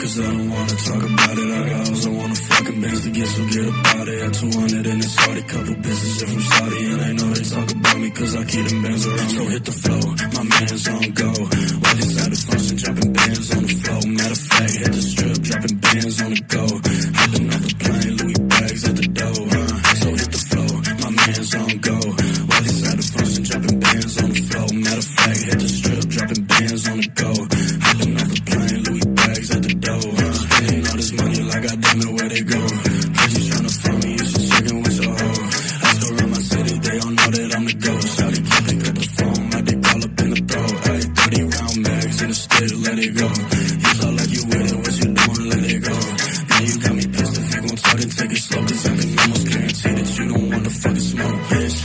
cause I don't wanna talk about it. I got hoes I wanna fucking bands to get, so get about it. At 200 in the Saudi, couple businesses from Saudi, and I know they talk about me cause I keep them bands around. So hit the flow, my man's on go. While inside the function, dropping bands on the flow. Matter of fact, hit the strip, dropping bands on the go. Hopping off the plane, Louis bags at the door. So hit the flow, my man's on go. While inside the function, dropping bands on the flow. Matter of fact, hit the strip, dropping bands on the go. Hopping off the plane, Louis bags at the door. Spending all this money like I damn it where they go. Cause you tryna find me, you should check in with your hoe. Ask around my city, they all know that I'm the ghost. Shawty can't pick up the phone, my dick all up in the throat. Ayy, 30 round mags in the stick, let it go. You talk like you with it, what you doing, let it go. Now you got me pissed if you gon' talk and take it slow. Cause I can almost guarantee that you don't wanna fucking smoke, bitch.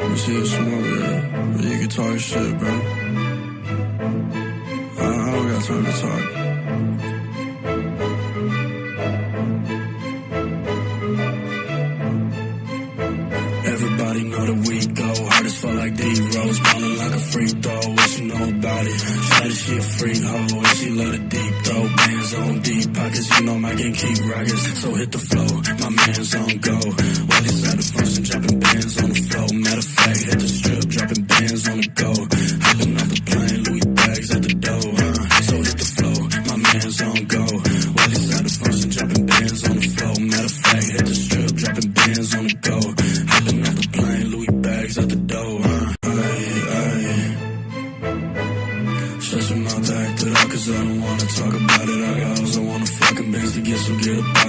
You see a smoke, yeah, but you can talk shit, bro. I don't got time to talk. Everybody know that we go hard as fuck like D-Rose, ballin' like a free throw. What you know about it? Shawty, she a freak hoe, and she love the deep throw. Bands on deep pockets, you know my gang keep rockets. So hit the flow, my man's on go. While inside the function, dropping bands on the flow. Matter of fact, hit the strip, dropping bands on the go.